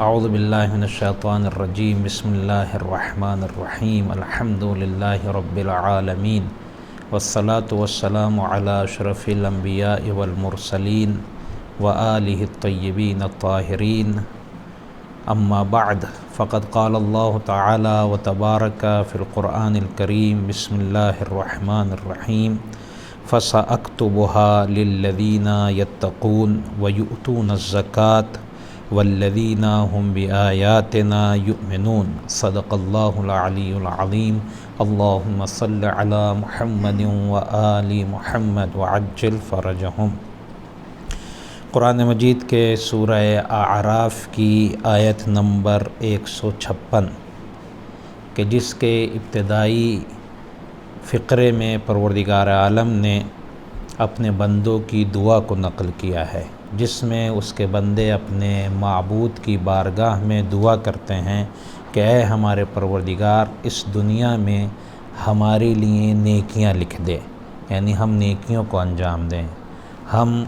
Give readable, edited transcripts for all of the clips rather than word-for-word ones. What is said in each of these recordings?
اعوذ باللہ من الشیطان الرجیم بسم اللہ الرحمن الرحیم الحمد للہ رب العالمین والصلاة والسلام علی اشرف الانبیاء والمرسلین وآلہ الطیبین الطاہرین اما بعد فقد قال اللہ تعالی وتبارک فی القرآن الکریم بسم اللہ الرحمن الرحیم فسأکتبها للذین یتقون ویؤتون الزکاة والذین هم بآیاتنا یؤمنون صدق اللہ العلی العظیم اللہم صل علی محمد وآل محمد وعجل فرجہم۔ قرآن مجید کے سورہ اعراف کی آیت نمبر 156 کہ جس کے ابتدائی فقرے میں پروردگار عالم نے اپنے بندوں کی دعا کو نقل کیا ہے، جس میں اس کے بندے اپنے معبود کی بارگاہ میں دعا کرتے ہیں کہ اے ہمارے پروردگار اس دنیا میں ہمارے لیے نیکیاں لکھ دے، یعنی ہم نیکیوں کو انجام دیں، ہم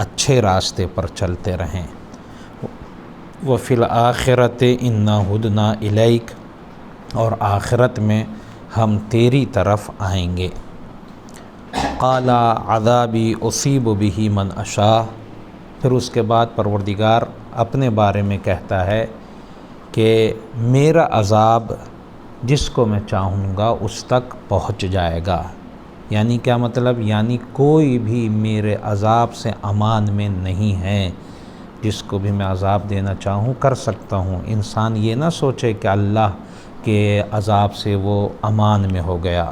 اچھے راستے پر چلتے رہیں۔ وفی الآخرۃ انا ہدنا الیک، اور آخرت میں ہم تیری طرف آئیں گے۔ قال عذابی اصیب بہ من اشاء، پھر اس کے بعد پروردگار اپنے بارے میں کہتا ہے کہ میرا عذاب جس کو میں چاہوں گا اس تک پہنچ جائے گا۔ یعنی کیا مطلب؟ یعنی کوئی بھی میرے عذاب سے امان میں نہیں ہے، جس کو بھی میں عذاب دینا چاہوں کر سکتا ہوں۔ انسان یہ نہ سوچے کہ اللہ کے عذاب سے وہ امان میں ہو گیا۔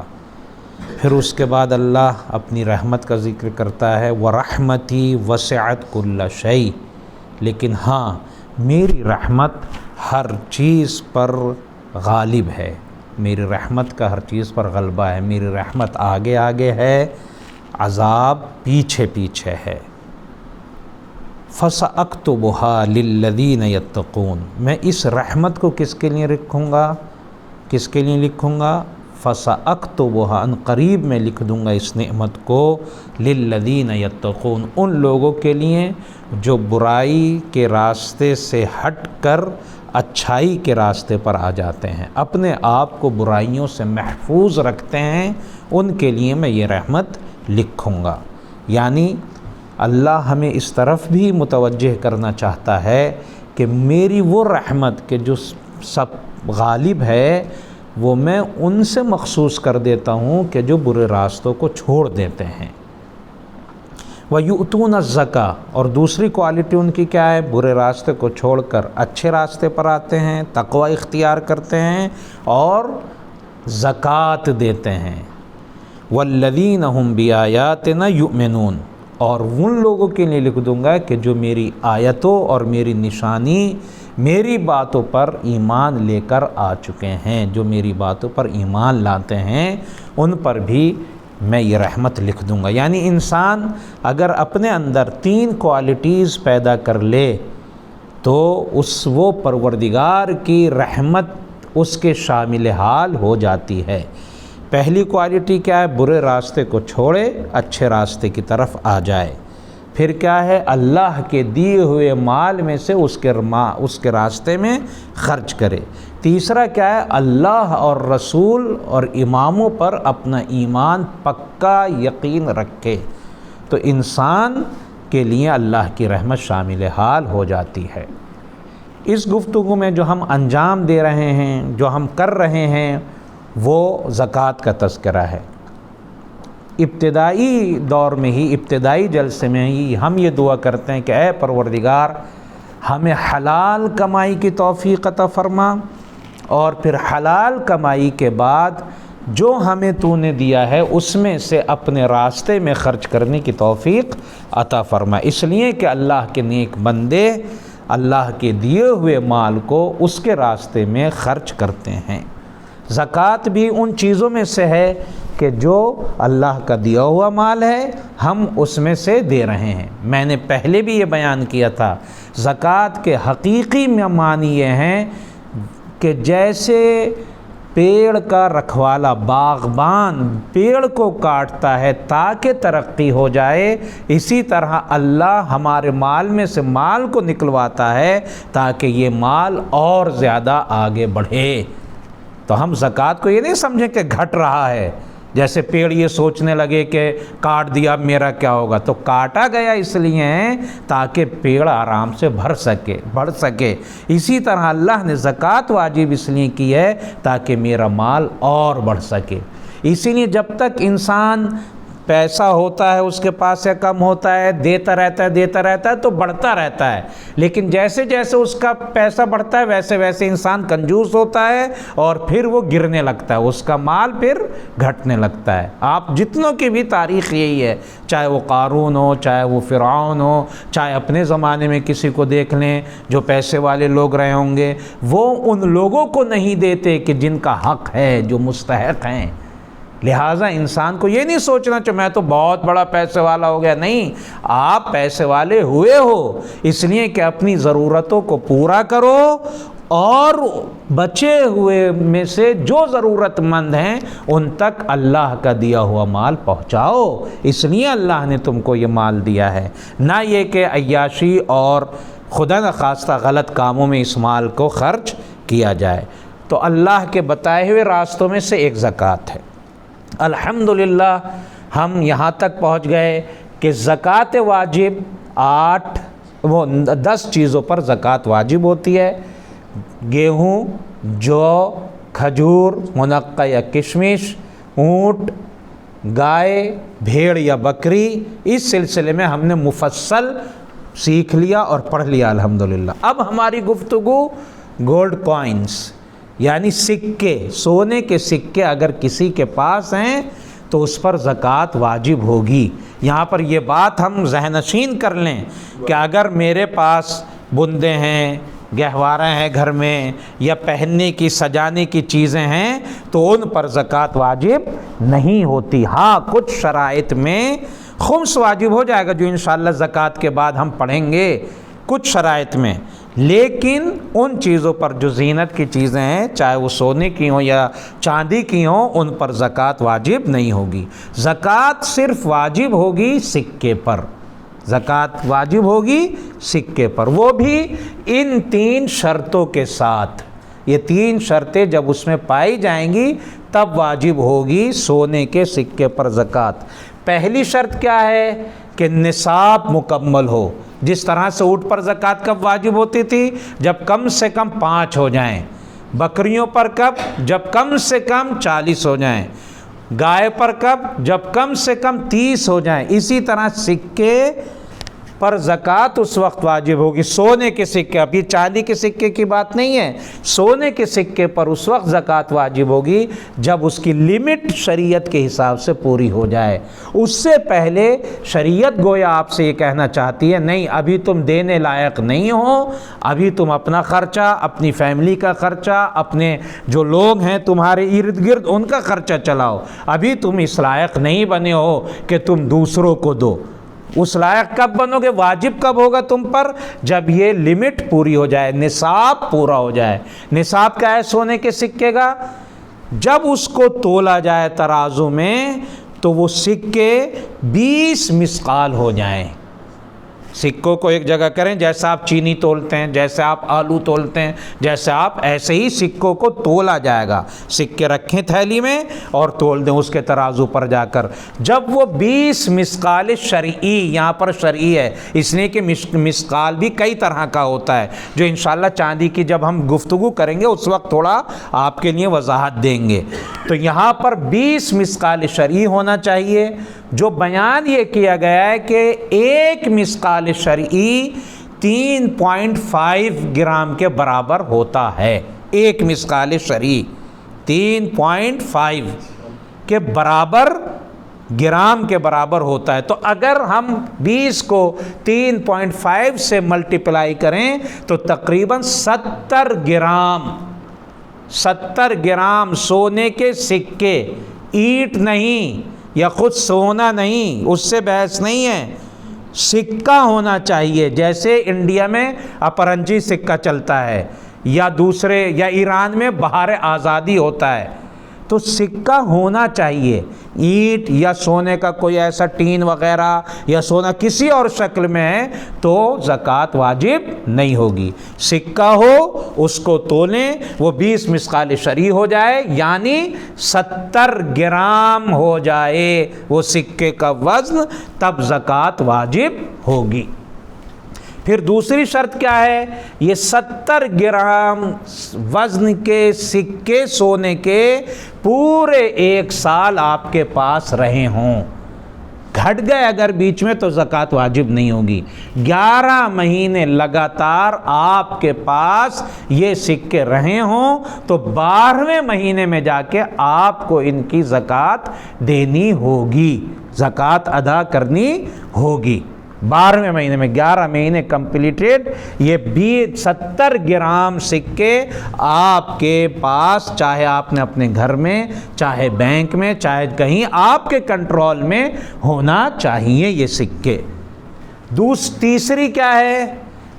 پھر اس کے بعد اللہ اپنی رحمت کا ذکر کرتا ہے وَرَحْمَتِي وَسِعَتْ كُلَّ شَيْءٍ، لیکن ہاں میری رحمت ہر چیز پر غالب ہے، میری رحمت کا ہر چیز پر غلبہ ہے، میری رحمت آگے آگے ہے، عذاب پیچھے پیچھے ہے۔ فَسَأَكْتُبُهَا لِلَّذِينَ يَتَّقُونَ، میں اس رحمت کو کس کے لیے لکھوں گا؟ کس کے لیے لکھوں گا؟ فَسَأَكْتُبُهَا، ان قریب میں لکھ دوں گا اس نعمت کو، لِلَّذِينَ يَتَّقُونَ، ان لوگوں کے لیے جو برائی کے راستے سے ہٹ کر اچھائی کے راستے پر آ جاتے ہیں، اپنے آپ کو برائیوں سے محفوظ رکھتے ہیں، ان کے لیے میں یہ رحمت لکھوں گا۔ یعنی اللہ ہمیں اس طرف بھی متوجہ کرنا چاہتا ہے کہ میری وہ رحمت کہ جو سب غالب ہے وہ میں ان سے مخصوص کر دیتا ہوں کہ جو برے راستوں کو چھوڑ دیتے ہیں۔ وَيُؤْتُونَ الزَّكَاةَ، اور دوسری کوالٹی ان کی کیا ہے؟ برے راستے کو چھوڑ کر اچھے راستے پر آتے ہیں، تقوی اختیار کرتے ہیں اور زکوٰۃ دیتے ہیں۔ وَالَّذِينَ هُمْ بِآيَاتِنَا يُؤْمِنُونَ، اور ان لوگوں کے لیے لکھ دوں گا کہ جو میری آیتوں اور میری نشانی، میری باتوں پر ایمان لے کر آ چکے ہیں، جو میری باتوں پر ایمان لاتے ہیں ان پر بھی میں یہ رحمت لکھ دوں گا۔ یعنی انسان اگر اپنے اندر 3 کوالٹیز پیدا کر لے تو وہ پروردگار کی رحمت اس کے شامل حال ہو جاتی ہے۔ پہلی کوالٹی کیا ہے؟ برے راستے کو چھوڑے اچھے راستے کی طرف آ جائے۔ پھر کیا ہے؟ اللہ کے دیے ہوئے مال میں سے اس کے راستے میں خرچ کرے۔ تیسرا کیا ہے؟ اللہ اور رسول اور اماموں پر اپنا ایمان پکا یقین رکھے، تو انسان کے لیے اللہ کی رحمت شامل حال ہو جاتی ہے۔ اس گفتگو میں جو ہم انجام دے رہے ہیں، جو ہم کر رہے ہیں، وہ زکوٰۃ کا تذکرہ ہے۔ ابتدائی دور میں ہی، ابتدائی جلسے میں ہی ہم یہ دعا کرتے ہیں کہ اے پروردگار ہمیں حلال کمائی کی توفیق عطا فرما، اور پھر حلال کمائی کے بعد جو ہمیں تو نے دیا ہے اس میں سے اپنے راستے میں خرچ کرنے کی توفیق عطا فرما، اس لیے کہ اللہ کے نیک بندے اللہ کے دیے ہوئے مال کو اس کے راستے میں خرچ کرتے ہیں۔ زکوٰۃ بھی ان چیزوں میں سے ہے کہ جو اللہ کا دیا ہوا مال ہے ہم اس میں سے دے رہے ہیں۔ میں نے پہلے بھی یہ بیان کیا تھا، زکوٰۃ کے حقیقی معنی یہ ہیں کہ جیسے پیڑ کا رکھوالا باغبان پیڑ کو کاٹتا ہے تاکہ ترقی ہو جائے، اسی طرح اللہ ہمارے مال میں سے مال کو نکلواتا ہے تاکہ یہ مال اور زیادہ آگے بڑھے۔ تو ہم زکوٰۃ کو یہ نہیں سمجھیں کہ گھٹ رہا ہے، جیسے پیڑ یہ سوچنے لگے کہ کاٹ دیا اب میرا کیا ہوگا، تو کاٹا گیا اس لیے ہے تاکہ پیڑ آرام سے بڑھ سکے۔ اسی طرح اللہ نے زکوٰۃ واجب اس لیے کی ہے تاکہ میرا مال اور بڑھ سکے۔ اسی لیے جب تک انسان پیسہ ہوتا ہے اس کے پاس یا کم ہوتا ہے، دیتا رہتا ہے تو بڑھتا رہتا ہے، لیکن جیسے جیسے اس کا پیسہ بڑھتا ہے ویسے ویسے انسان کنجوس ہوتا ہے اور پھر وہ گرنے لگتا ہے، اس کا مال پھر گھٹنے لگتا ہے۔ آپ جتنوں کی بھی تاریخ یہی ہے، چاہے وہ قارون ہو، چاہے وہ فرعون ہو، چاہے اپنے زمانے میں کسی کو دیکھ لیں جو پیسے والے لوگ رہے ہوں گے، وہ ان لوگوں کو نہیں دیتے کہ جن کا حق ہے، جو مستحق ہیں۔ لہٰذا انسان کو یہ نہیں سوچنا کہ میں تو بہت بڑا پیسے والا ہو گیا، نہیں، آپ پیسے والے ہوئے ہو اس لیے کہ اپنی ضرورتوں کو پورا کرو اور بچے ہوئے میں سے جو ضرورت مند ہیں ان تک اللہ کا دیا ہوا مال پہنچاؤ، اس لیے اللہ نے تم کو یہ مال دیا ہے، نہ یہ کہ عیاشی اور خدا نخواستہ غلط کاموں میں اس مال کو خرچ کیا جائے۔ تو اللہ کے بتائے ہوئے راستوں میں سے ایک زکوٰۃ ہے۔ الحمدللہ ہم یہاں تک پہنچ گئے کہ زکوٰۃ واجب 10 چیزوں پر زکوٰۃ واجب ہوتی ہے: گیہوں، جو، کھجور، منقع یا کشمش، اونٹ، گائے، بھیڑ یا بکری۔ اس سلسلے میں ہم نے مفصل سیکھ لیا اور پڑھ لیا الحمدللہ۔ اب ہماری گفتگو گولڈ کوائنز یعنی سکے، سونے کے سکے اگر کسی کے پاس ہیں تو اس پر زکوٰۃ واجب ہوگی۔ یہاں پر یہ بات ہم ذہن نشین کر لیں کہ اگر میرے پاس بندے ہیں، گہوارے ہیں گھر میں، یا پہننے کی سجانے کی چیزیں ہیں تو ان پر زکوٰۃ واجب نہیں ہوتی۔ ہاں کچھ شرائط میں خمس واجب ہو جائے گا جو انشاءاللہ زکوٰۃ کے بعد ہم پڑھیں گے، کچھ شرائط میں، لیکن ان چیزوں پر جو زینت کی چیزیں ہیں چاہے وہ سونے کی ہوں یا چاندی کی ہوں ان پر زکوٰۃ واجب نہیں ہوگی۔ زکوٰۃ صرف واجب ہوگی سکے پر، زکوٰۃ واجب ہوگی سکے پر، وہ بھی ان 3 شرطوں کے ساتھ۔ یہ 3 شرطیں جب اس میں پائی جائیں گی تب واجب ہوگی سونے کے سکے پر زکوٰۃ۔ پہلی شرط کیا ہے کہ نصاب مکمل ہو۔ جس طرح سے اونٹ پر زکوٰۃ کب واجب ہوتی تھی؟ جب کم سے کم 5 ہو جائیں۔ بکریوں پر کب؟ جب کم سے کم 40 ہو جائیں۔ گائے پر کب؟ جب کم سے کم 30 ہو جائیں۔ اسی طرح سکے پر زکوٰۃ اس وقت واجب ہوگی، سونے کے سکے، اب یہ چاندی کے سکے کی بات نہیں ہے، سونے کے سکے پر اس وقت زکوٰۃ واجب ہوگی جب اس کی لمٹ شریعت کے حساب سے پوری ہو جائے۔ اس سے پہلے شریعت گویا آپ سے یہ کہنا چاہتی ہے نہیں ابھی تم دینے لائق نہیں ہو، ابھی تم اپنا خرچہ، اپنی فیملی کا خرچہ، اپنے جو لوگ ہیں تمہارے ارد گرد ان کا خرچہ چلاؤ، ابھی تم اس لائق نہیں بنے ہو کہ تم دوسروں کو دو۔ اس لائق کب بنو گے؟ واجب کب ہوگا تم پر؟ جب یہ لمٹ پوری ہو جائے، نصاب پورا ہو جائے۔ نصاب کیا ہے سونے کے سکے کا؟ جب اس کو تولا جائے ترازو میں تو وہ سکے 20 مثقال ہو جائیں۔ سکوں کو ایک جگہ کریں، جیسا آپ چینی تولتے ہیں، جیسے آپ آلو تولتے ہیں، جیسے آپ ایسے ہی سکوں کو تولا جائے گا۔ سکے رکھیں تھیلی میں اور تول دیں اس کے ترازو پر جا کر۔ جب وہ 20 مثقال شرعی، یہاں پر شرعی ہے اس لیے کہ مثقال بھی کئی طرح کا ہوتا ہے جو انشاءاللہ چاندی کی جب ہم گفتگو کریں گے اس وقت تھوڑا آپ کے لیے وضاحت دیں گے۔ تو یہاں پر 20 مثقال شرعی ہونا چاہیے۔ جو بیان یہ کیا گیا ہے کہ 1 مثقال شرعی 3.5 گرام کے برابر ہوتا ہے۔ 1 مثقال شرعی 3.5 کے برابر گرام کے برابر ہوتا ہے۔ تو اگر ہم 20 کو 3.5 سے ملٹیپلائی کریں تو تقریباً 70 گرام سونے کے سکے، اینٹ نہیں یا خود سونا نہیں، اس سے بحث نہیں ہے، سکہ ہونا چاہیے، جیسے انڈیا میں اپرنجی سکہ چلتا ہے یا دوسرے یا ایران میں بہار آزادی ہوتا ہے، تو سکہ ہونا چاہیے۔ اینٹ یا سونے کا کوئی ایسا ٹین وغیرہ یا سونا کسی اور شکل میں ہے تو زکوٰۃ واجب نہیں ہوگی۔ سکہ ہو، اس کو تولیں، وہ 20 مثقال شرعی ہو جائے، یعنی 70 گرام ہو جائے وہ سکے کا وزن، تب زکوٰۃ واجب ہوگی۔ پھر دوسری شرط کیا ہے؟ یہ 70 گرام وزن کے سکے سونے کے پورے 1 سال آپ کے پاس رہے ہوں۔ گھٹ گئے اگر بیچ میں تو زکوٰۃ واجب نہیں ہوگی۔ 11 مہینے لگاتار آپ کے پاس یہ سکے رہے ہوں تو 12ویں مہینے میں جا کے آپ کو ان کی زکوٰۃ دینی ہوگی، زکوٰۃ ادا کرنی ہوگی۔ 12ویں مہینے میں 11 مہینے کمپلیٹڈ، یہ 70 گرام سکے آپ کے پاس، چاہے آپ نے اپنے گھر میں، چاہے بینک میں، چاہے کہیں آپ کے کنٹرول میں ہونا چاہیے یہ سکے۔ تیسری کیا ہے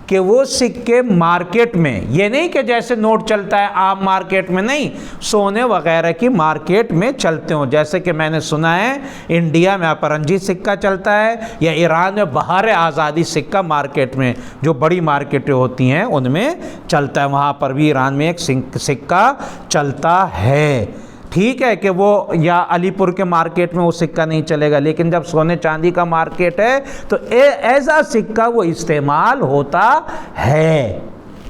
کہ وہ سکے مارکیٹ میں، یہ نہیں کہ جیسے نوٹ چلتا ہے عام مارکیٹ میں، نہیں، سونے وغیرہ کی مارکیٹ میں چلتے ہوں، جیسے کہ میں نے سنا ہے انڈیا میں اپرنجی سکہ چلتا ہے یا ایران میں بہار آزادی سکہ مارکیٹ میں، جو بڑی مارکیٹیں ہوتی ہیں ان میں چلتا ہے، وہاں پر بھی ایران میں ایک سکہ چلتا ہے۔ ٹھیک ہے کہ وہ یا علی پور کے مارکیٹ میں وہ سکہ نہیں چلے گا، لیکن جب سونے چاندی کا مارکیٹ ہے تو ایسا سکہ وہ استعمال ہوتا ہے۔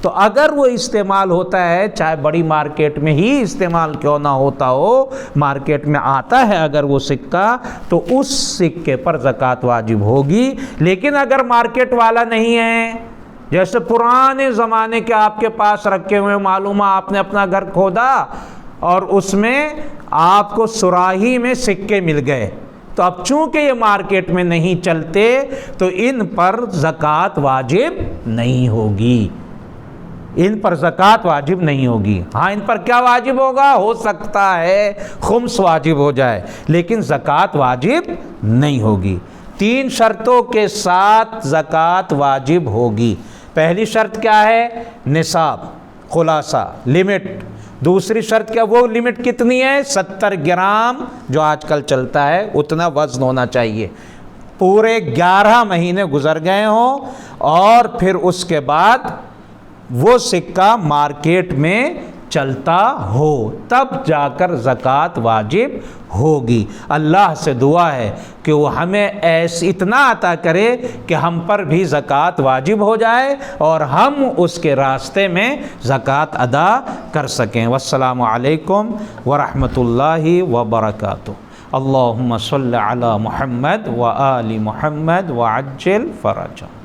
تو اگر وہ استعمال ہوتا ہے، چاہے بڑی مارکیٹ میں ہی استعمال کیوں نہ ہوتا ہو، مارکیٹ میں آتا ہے اگر وہ سکہ، تو اس سکے پر زکوٰۃ واجب ہوگی۔ لیکن اگر مارکیٹ والا نہیں ہے، جیسے پرانے زمانے کے آپ کے پاس رکھے ہوئے، معلوم ہے آپ نے اپنا گھر کھودا اور اس میں آپ کو سراہی میں سکے مل گئے، تو اب چونکہ یہ مارکیٹ میں نہیں چلتے تو ان پر زکوٰۃ واجب نہیں ہوگی، ان پر زکوٰۃ واجب نہیں ہوگی۔ ہاں ان پر کیا واجب ہوگا؟ ہو سکتا ہے خمس واجب ہو جائے، لیکن زکوٰۃ واجب نہیں ہوگی۔ 3 شرطوں کے ساتھ زکوٰۃ واجب ہوگی۔ پہلی شرط کیا ہے؟ نصاب، خلاصہ، لمٹ۔ دوسری شرط کیا؟ وہ لمٹ کتنی ہے؟ 70 گرام جو آج کل چلتا ہے اتنا وزن ہونا چاہیے۔ پورے 11 مہینے گزر گئے ہوں اور پھر اس کے بعد وہ سکہ مارکیٹ میں چلتا ہو، تب جا کر زکوٰۃ واجب ہوگی۔ اللہ سے دعا ہے کہ وہ ہمیں اتنا عطا کرے کہ ہم پر بھی زکوٰۃ واجب ہو جائے اور ہم اس کے راستے میں زکوٰۃ ادا کر سکیں۔ والسلام علیکم ورحمۃ اللہ وبرکاتہ۔ اللہم صلی علی محمد وآل محمد وعجل فرجہ۔